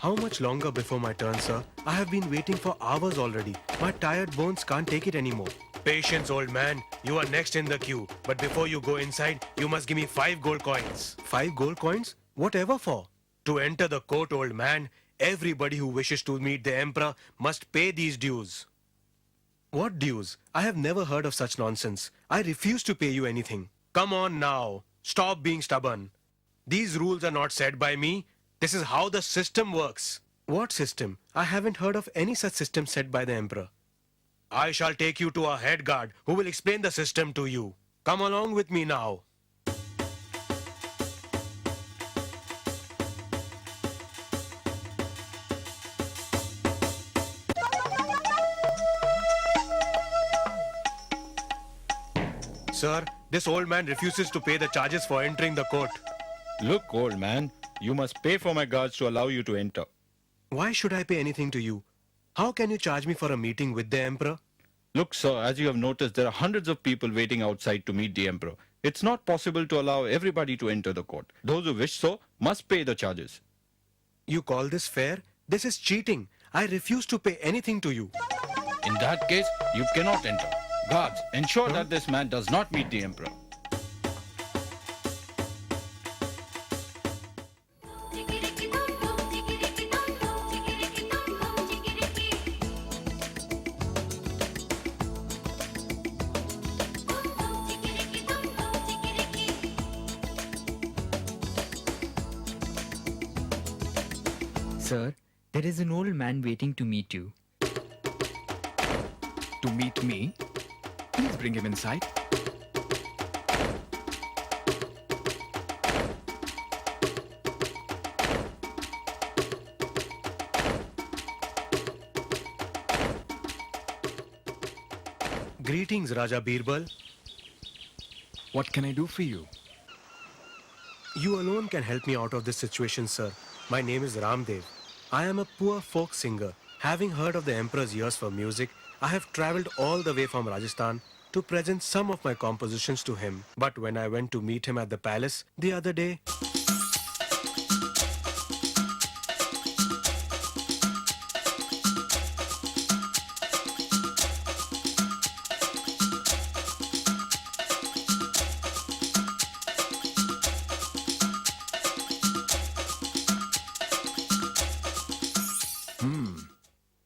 How much longer before my turn, sir? I have been waiting for hours already. My tired bones can't take it anymore. Patience, old man. You are next in the queue. But before you go inside, you must give me 5 gold coins. 5 gold coins? Whatever for? To enter the court, old man, everybody who wishes to meet the emperor must pay these dues. What dues? I have never heard of such nonsense. I refuse to pay you anything. Come on now. Stop being stubborn. These rules are not set by me. This is how the system works. What system? I haven't heard of any such system set by the emperor. I shall take you to a head guard who will explain the system to you. Come along with me now. Sir, this old man refuses to pay the charges for entering the court. Look, old man, you must pay for my guards to allow you to enter. Why should I pay anything to you? How can you charge me for a meeting with the emperor? Look, sir, as you have noticed, there are hundreds of people waiting outside to meet the emperor. It's not possible to allow everybody to enter the court. Those who wish so must pay the charges. You call this fair? This is cheating. I refuse to pay anything to you. In that case, you cannot enter. Guards, ensure that this man does not meet the emperor. Sir, there is an old man waiting to meet you. To meet me? Please bring him inside. Greetings, Raja Birbal. What can I do for you? You alone can help me out of this situation, sir. My name is Ramdev. I am a poor folk singer. Having heard of the emperor's ears for music, I have travelled all the way from Rajasthan to present some of my compositions to him. But when I went to meet him at the palace the other day,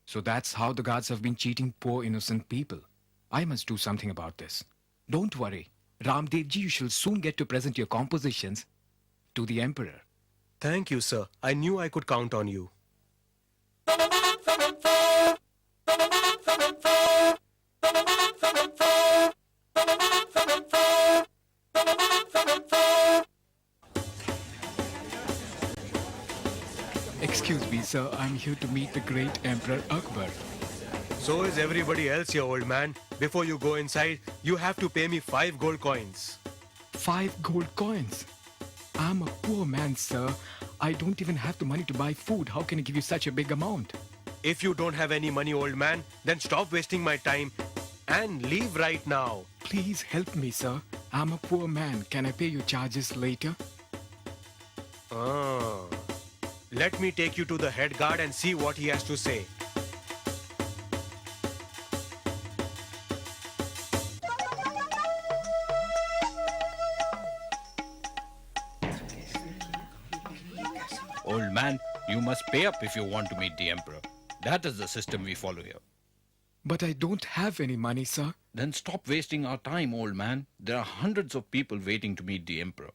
So that's how the guards have been cheating poor innocent people. I must do something about this. Don't worry. Ramdevji, you shall soon get to present your compositions to the emperor. thank you, sir. I knew I could count on you. Excuse me, sir. I'm here to meet the great Emperor Akbar. So is everybody else here, old man. Before you go inside, you have to pay me 5 gold coins. 5 gold coins. I'm a poor man, sir. I don't even have the money to buy food. How can I give you such a big amount? If you don't have any money, old man, then stop wasting my time and leave right now. Please help me, sir. I'm a poor man. Can I pay your charges later? Let me take you to the head guard and see what he has to say. Old man, you must pay up if you want to meet the emperor. That is the system we follow here. But I don't have any money, sir. Then stop wasting our time, old man. There are hundreds of people waiting to meet the emperor.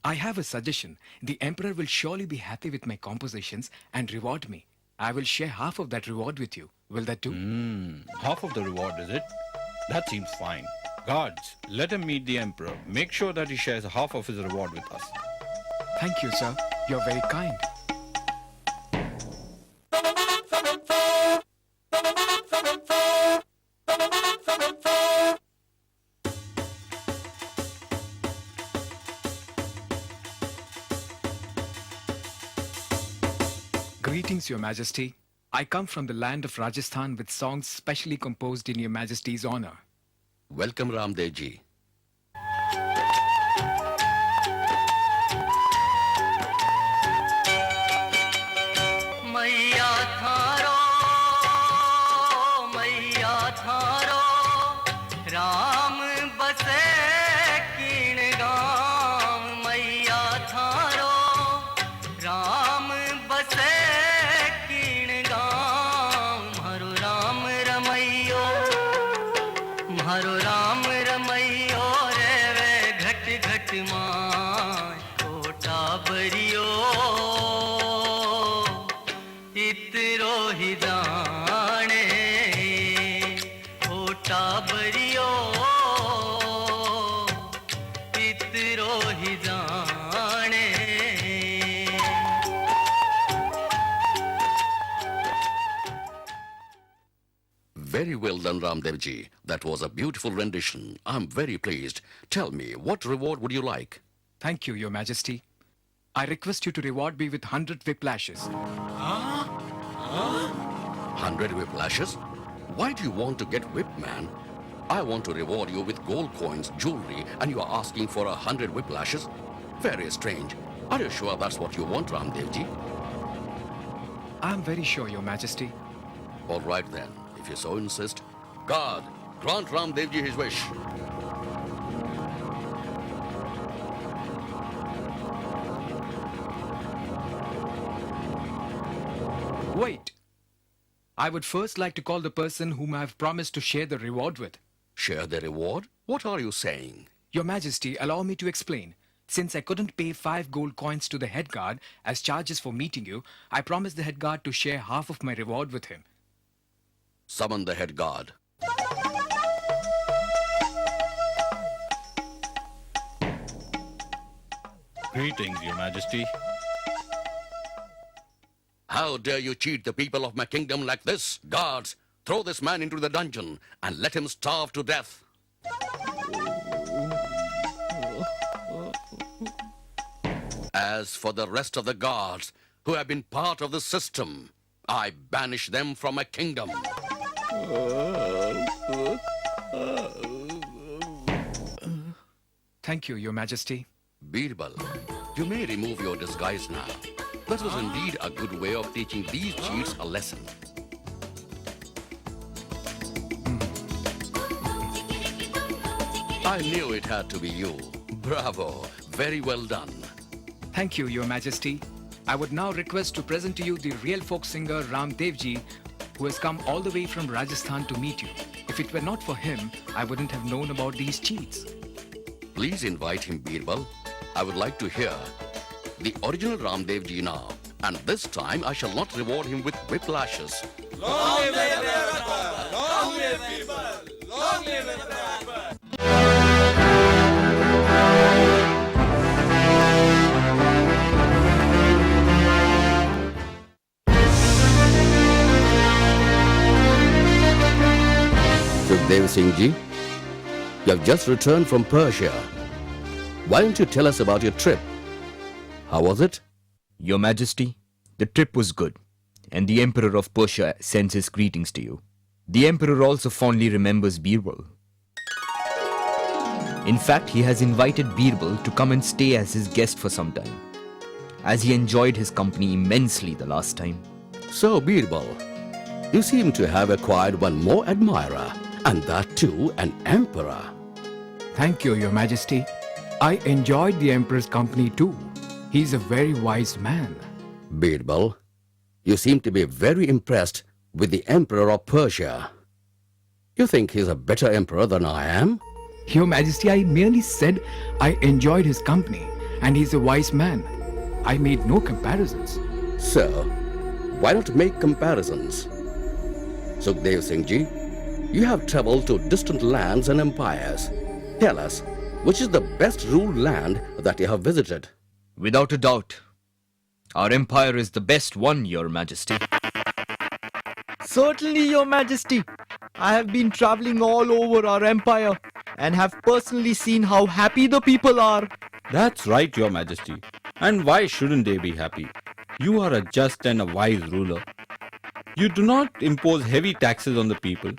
I have a suggestion. The emperor will surely be happy with my compositions and reward me. I will share half of that reward with you. Will that do? Half of the reward, is it? That seems fine. Guards, let him meet the emperor. Make sure that he shares half of his reward with us. Thank you, sir. You're very kind. Greetings, Your Majesty. I come from the land of Rajasthan with songs specially composed in Your Majesty's honor. Welcome, Ramdev ji. टाबरियो इतरो ही जाने ओ टाबरियो इतरो ही जाने Very well done, Ramdev ji. That was a beautiful rendition. I'm very pleased. Tell me, what reward would you like? Thank you, Your Majesty. I request you to reward me with 100 whiplashes. 100 whiplashes? Why do you want to get whipped, man? I want to reward you with gold coins, jewelry, and you are asking for 100 whiplashes? Very strange. Are you sure that's what you want, Ramdev ji? I'm very sure, Your Majesty. All right then, if you so insist. God, grant Ramdev ji his wish. Wait. I would first like to call the person whom I have promised to share the reward with. Share the reward? What are you saying? Your Majesty, allow me to explain. Since I couldn't pay 5 gold coins to the head guard as charges for meeting you, I promised the head guard to share half of my reward with him. Summon the head guard. Greetings, Your Majesty. How dare you cheat the people of my kingdom like this? Guards, throw this man into the dungeon and let him starve to death. As for the rest of the guards who have been part of the system, I banish them from my kingdom. Thank you, Your Majesty. Birbal, you may remove your disguise now. That was indeed a good way of teaching these cheats a lesson. I knew it had to be you. Bravo. Very well done. Thank you, Your Majesty. I would now request to present to you the real folk singer Ramdev ji, who has come all the way from Rajasthan to meet you. If it were not for him, I wouldn't have known about these cheats. Please invite him, Birbal. I would like to hear the original Ramdev ji now. And this time I shall not reward him with whiplashes. Long live Emperor Akbar! Long live Birbal! Long live Emperor Akbar! Sukhdev Singh ji, you have just returned from Persia. Why don't you tell us about your trip? How was it? Your Majesty, the trip was good, and the Emperor of Persia sends his greetings to you. The Emperor also fondly remembers Birbal. In fact, he has invited Birbal to come and stay as his guest for some time, as he enjoyed his company immensely the last time. So, Birbal, you seem to have acquired one more admirer, and that too an emperor. Thank you, Your Majesty. I enjoyed the Emperor's company too. He's a very wise man. Birbal, you seem to be very impressed with the Emperor of Persia. You think he's a better emperor than I am? Your Majesty, I merely said I enjoyed his company and he's a wise man. I made no comparisons. So, why not make comparisons? Sukhdev Singh ji, you have traveled to distant lands and empires. Tell us, which is the best ruled land that you have visited? Without a doubt, our empire is the best one, Your Majesty. Certainly, Your Majesty. I have been traveling all over our empire and have personally seen how happy the people are. That's right, Your Majesty. And why shouldn't they be happy? You are a just and a wise ruler. You do not impose heavy taxes on the people.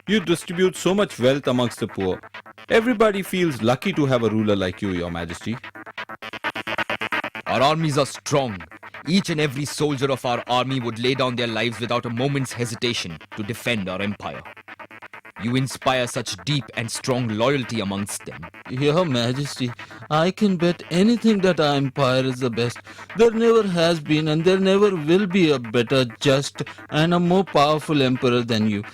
You distribute so much wealth amongst the poor. Everybody feels lucky to have a ruler like you, Your Majesty. Our armies are strong. Each and every soldier of our army would lay down their lives without a moment's hesitation to defend our empire. You inspire such deep and strong loyalty amongst them. Your Majesty, I can bet anything that our empire is the best. There never has been and there never will be a better, just and a more powerful emperor than you.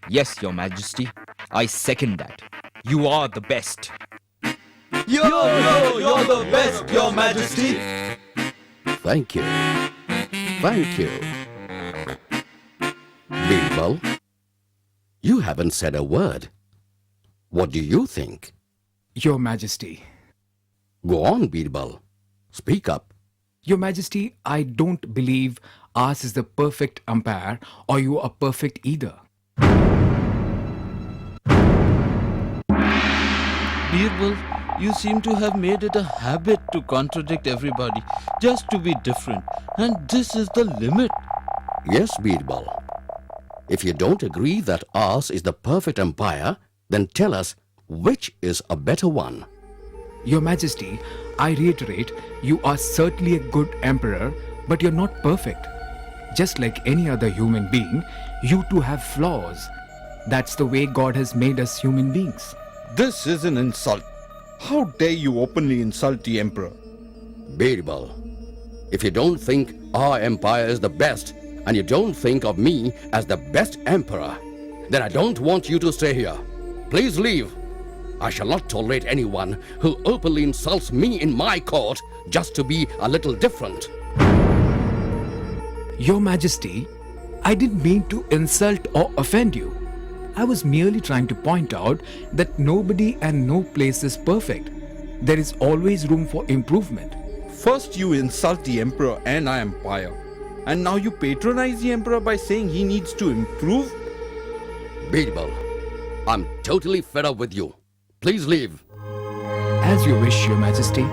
Yes, Your Majesty. I second that. You are the best. You're the best, Your Majesty. Thank you. Thank you. Birbal, you haven't said a word. What do you think? Your Majesty. Go on, Birbal. Speak up. Your Majesty, I don't believe ours is the perfect umpire or you are perfect either. Birbal, you seem to have made it a habit to contradict everybody, just to be different. And this is the limit. Yes, Birbal. If you don't agree that ours is the perfect empire, then tell us which is a better one. Your Majesty, I reiterate, you are certainly a good emperor, but you're not perfect. Just like any other human being, you too have flaws. That's the way God has made us human beings. This is an insult. How dare you openly insult the emperor? Birbal, if you don't think our empire is the best, and you don't think of me as the best emperor, then I don't want you to stay here. Please leave. I shall not tolerate anyone who openly insults me in my court just to be a little different. Your Majesty, I didn't mean to insult or offend you. I was merely trying to point out that nobody and no place is perfect. There is always room for improvement. First you insult the emperor and our empire. And now you patronize the emperor by saying he needs to improve? Birbal, I'm totally fed up with you. Please leave. As you wish, Your Majesty.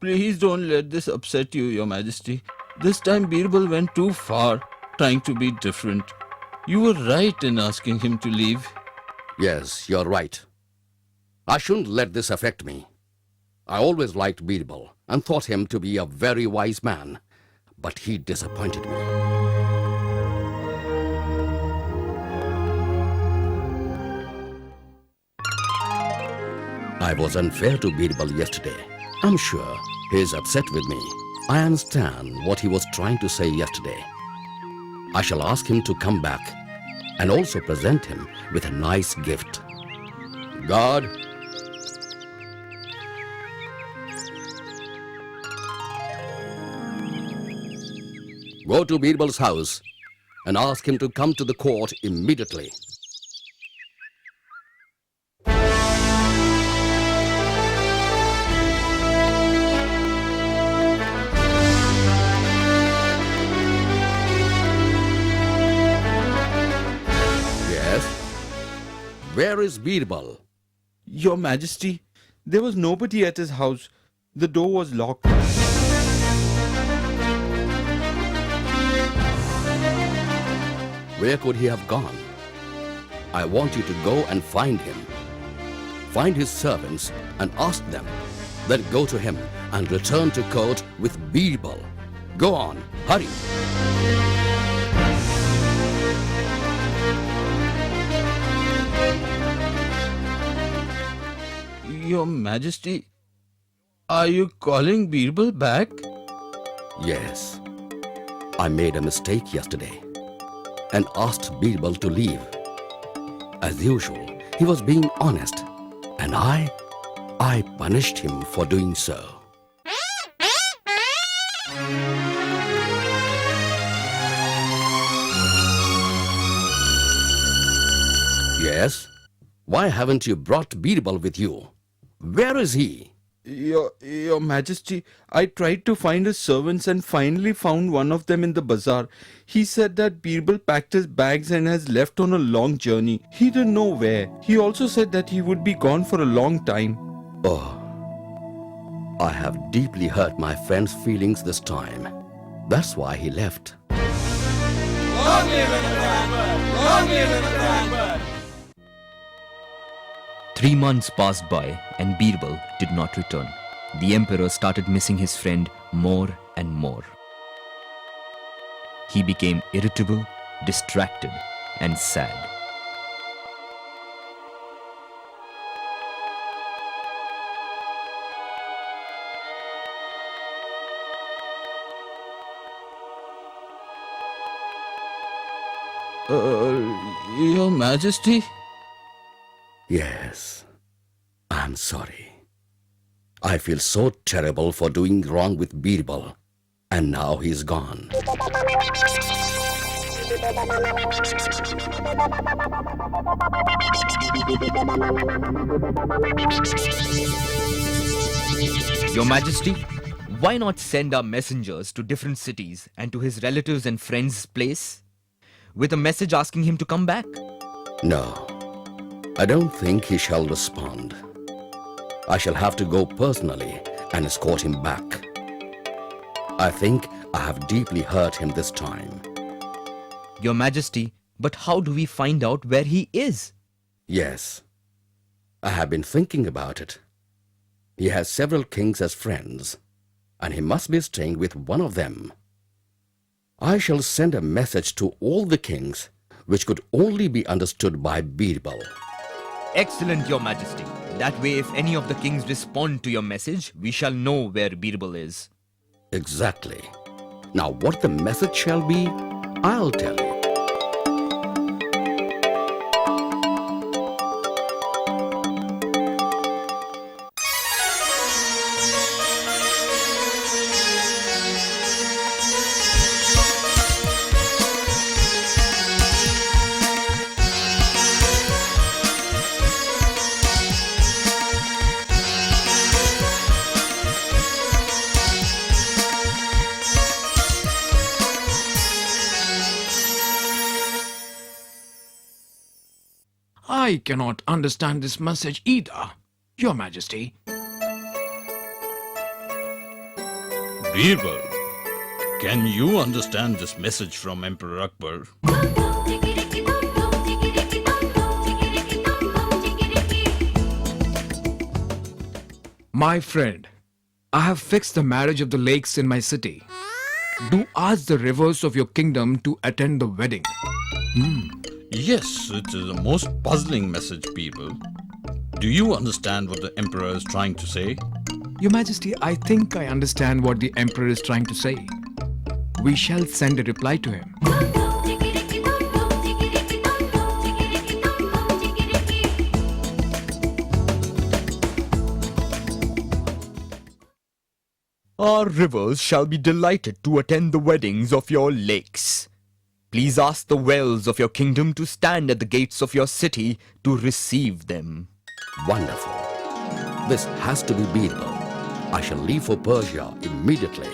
Please don't let this upset you, Your Majesty. This time Birbal went too far, trying to be different. You were right in asking him to leave. Yes, you're right. I shouldn't let this affect me. I always liked Birbal and thought him to be a very wise man, but he disappointed me. I was unfair to Birbal yesterday. I'm sure he's upset with me. I understand what he was trying to say yesterday. I shall ask him to come back and also present him with a nice gift. God, go to Birbal's house and ask him to come to the court immediately. Yes? Where is Birbal? Your Majesty, there was nobody at his house. The door was locked. Where could he have gone? I want you to go and find him. Find his servants and ask them. Then go to him and return to court with Birbal. Go on, hurry. Your Majesty, are you calling Birbal back? Yes, I made a mistake yesterday and asked Birbal to leave. As usual, he was being honest, and I punished him for doing so. Yes? Why haven't you brought Birbal with you? Where is he? Your Majesty, I tried to find his servants and finally found one of them in the bazaar. He said that Birbal packed his bags and has left on a long journey. He didn't know where. He also said that he would be gone for a long time. Oh, I have deeply hurt my friend's feelings this time. That's why he left. Long live Emperor Akbar! Long live Emperor Akbar! 3 months passed by and Birbal did not return. The emperor started missing his friend more and more. He became irritable, distracted, and sad. Your Majesty? Yes, I'm sorry. I feel so terrible for doing wrong with Birbal, and now he's gone. Your Majesty, why not send our messengers to different cities and to his relatives and friends' place with a message asking him to come back? No, I don't think he shall respond. I shall have to go personally and escort him back. I think I have deeply hurt him this time. Your Majesty, but how do we find out where he is? Yes, I have been thinking about it. He has several kings as friends, and he must be staying with one of them. I shall send a message to all the kings, which could only be understood by Birbal. Excellent, Your Majesty. That way, if any of the kings respond to your message, we shall know where Birbal is. Exactly. Now what the message shall be, I'll tell you. I cannot understand this message either, Your Majesty. Birbal, can you understand this message from Emperor Akbar? My friend, I have fixed the marriage of the lakes in my city. Do ask the rivers of your kingdom to attend the wedding. Yes, it is a most puzzling message, Birbal. Do you understand what the Emperor is trying to say? Your Majesty, I think I understand what the Emperor is trying to say. We shall send a reply to him. Our rivers shall be delighted to attend the weddings of your lakes. Please ask the wells of your kingdom to stand at the gates of your city to receive them. Wonderful. This has to be Birbal. I shall leave for Persia immediately.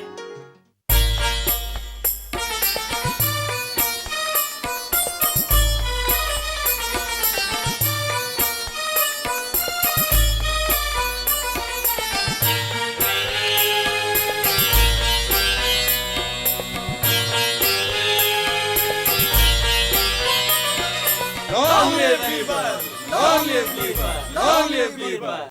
Long live Birbal! Long live Birbal! Long live Birbal!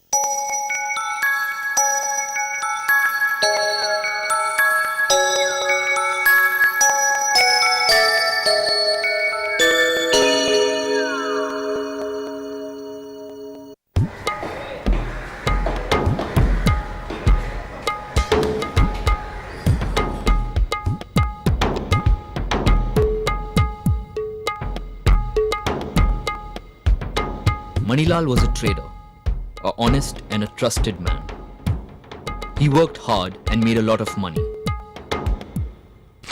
Manilal was a trader, a honest and a trusted man. He worked hard and made a lot of money.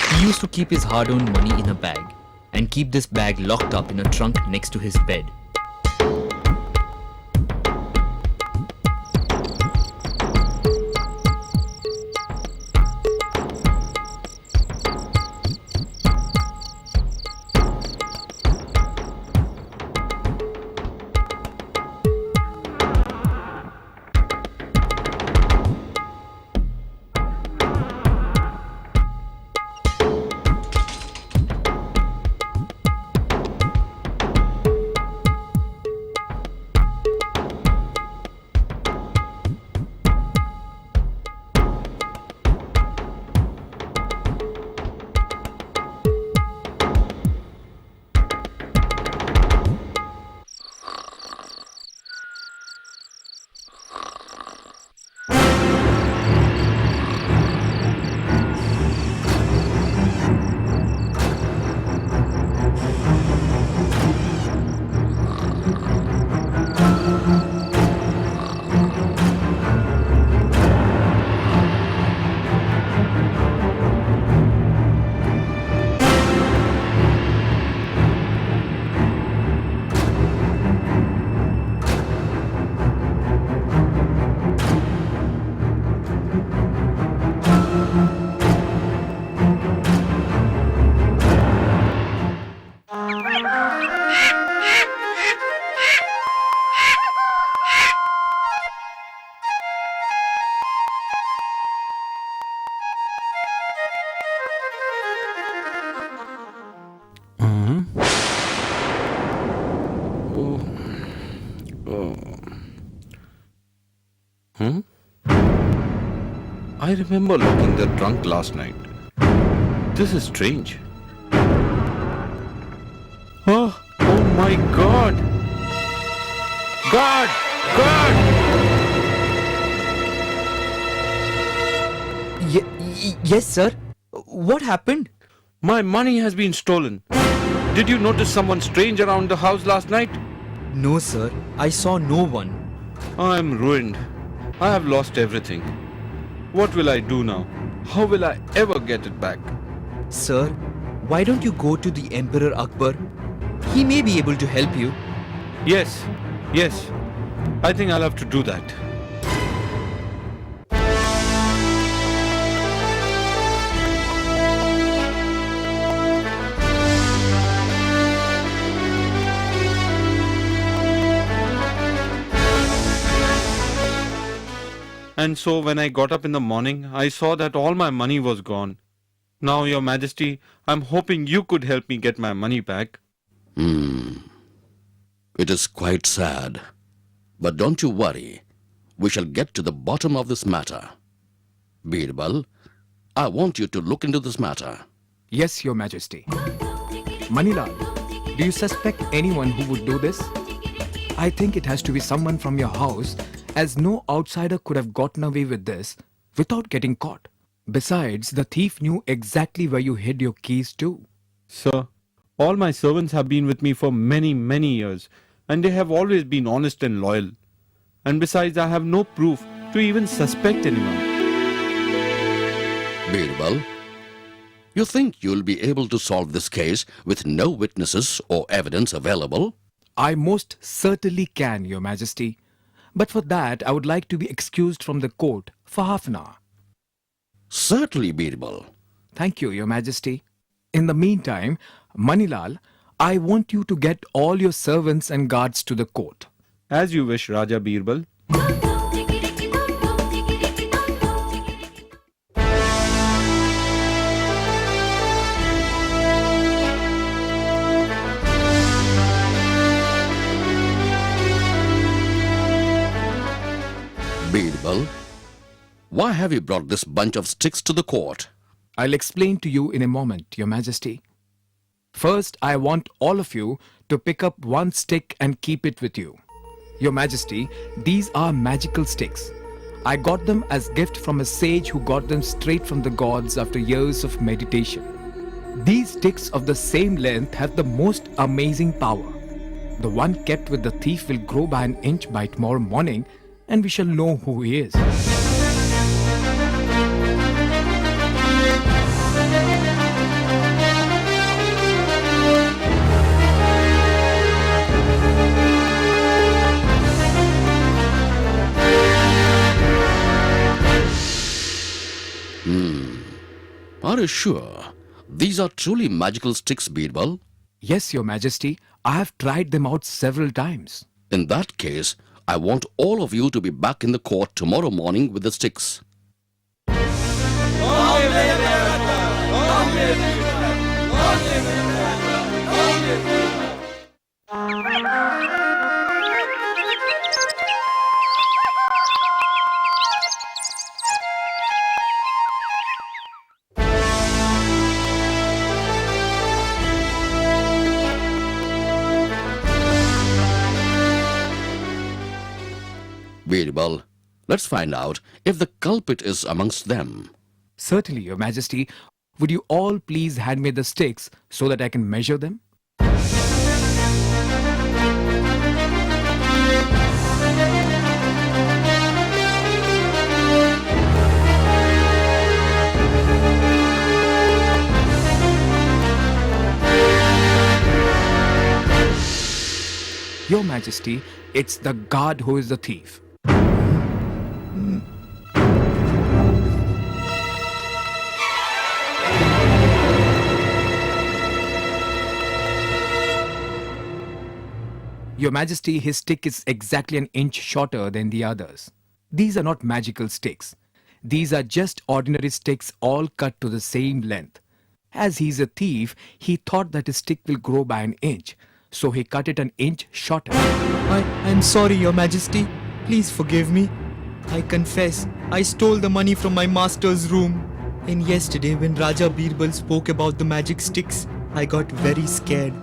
He used to keep his hard-earned money in a bag and keep this bag locked up in a trunk next to his bed. I remember looking the trunk last night. This is strange. Oh my God! God! God! Yes, sir. What happened? My money has been stolen. Did you notice someone strange around the house last night? No, sir. I saw no one. I'm ruined. I have lost everything. What will I do now? How will I ever get it back? Sir, why don't you go to the Emperor Akbar? He may be able to help you. Yes. I think I'll have to do that. And so when I got up in the morning, I saw that all my money was gone. Now, Your Majesty, I'm hoping you could help me get my money back. It is quite sad. But don't you worry. We shall get to the bottom of this matter. Birbal, I want you to look into this matter. Yes, Your Majesty. Manilal, do you suspect anyone who would do this? I think it has to be someone from your house, as no outsider could have gotten away with this without getting caught. Besides, the thief knew exactly where you hid your keys too. Sir, all my servants have been with me for many, many years, and they have always been honest and loyal. And besides, I have no proof to even suspect anyone. Birbal, you think you'll be able to solve this case with no witnesses or evidence available? I most certainly can, Your Majesty. But for that, I would like to be excused from the court for half an hour. Certainly, Birbal. Thank you, Your Majesty. In the meantime, Manilal, I want you to get all your servants and guards to the court. As you wish, Raja Birbal. Birbal, why have you brought this bunch of sticks to the court? I'll explain to you in a moment, Your Majesty. First, I want all of you to pick up one stick and keep it with you. Your Majesty, these are magical sticks. I got them as gift from a sage who got them straight from the gods after years of meditation. These sticks of the same length have the most amazing power. The one kept with the thief will grow by an inch by tomorrow morning, and we shall know who he is. Are you sure? These are truly magical sticks, Birbal. Yes, Your Majesty, I have tried them out several times. In that case, I want all of you to be back in the court tomorrow morning with the sticks. Birbal, let's find out if the culprit is amongst them. Certainly, Your Majesty. Would you all please hand me the sticks so that I can measure them? Your Majesty, it's the guard who is the thief. Your Majesty, his stick is exactly an inch shorter than the others. These are not magical sticks. These are just ordinary sticks all cut to the same length. As he's a thief, he thought that his stick will grow by an inch. so he cut it an inch shorter. I'm sorry, Your Majesty. Please forgive me. I confess, I stole the money from my master's room. And yesterday, when Raja Birbal spoke about the magic sticks, I got very scared.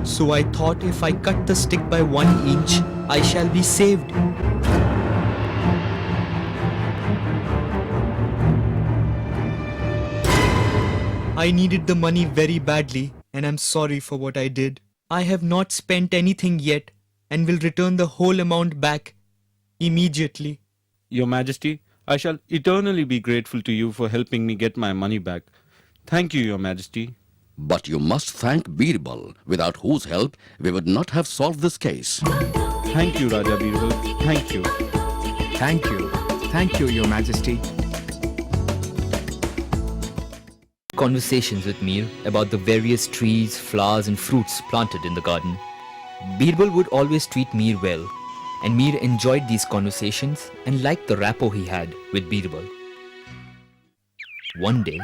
So I thought if I cut the stick by 1 inch, I shall be saved. I needed the money very badly, and I'm sorry for what I did. I have not spent anything yet, and will return the whole amount back immediately. Your Majesty, I shall eternally be grateful to you for helping me get my money back. Thank you, Your Majesty. But you must thank Birbal, without whose help we would not have solved this case. Thank you, Raja Birbal. Thank you. Thank you. Thank you, Your Majesty. Conversations with Mir about the various trees, flowers and fruits planted in the garden. Birbal would always treat Mir well, and Mir enjoyed these conversations and liked the rapport he had with Birbal. One day,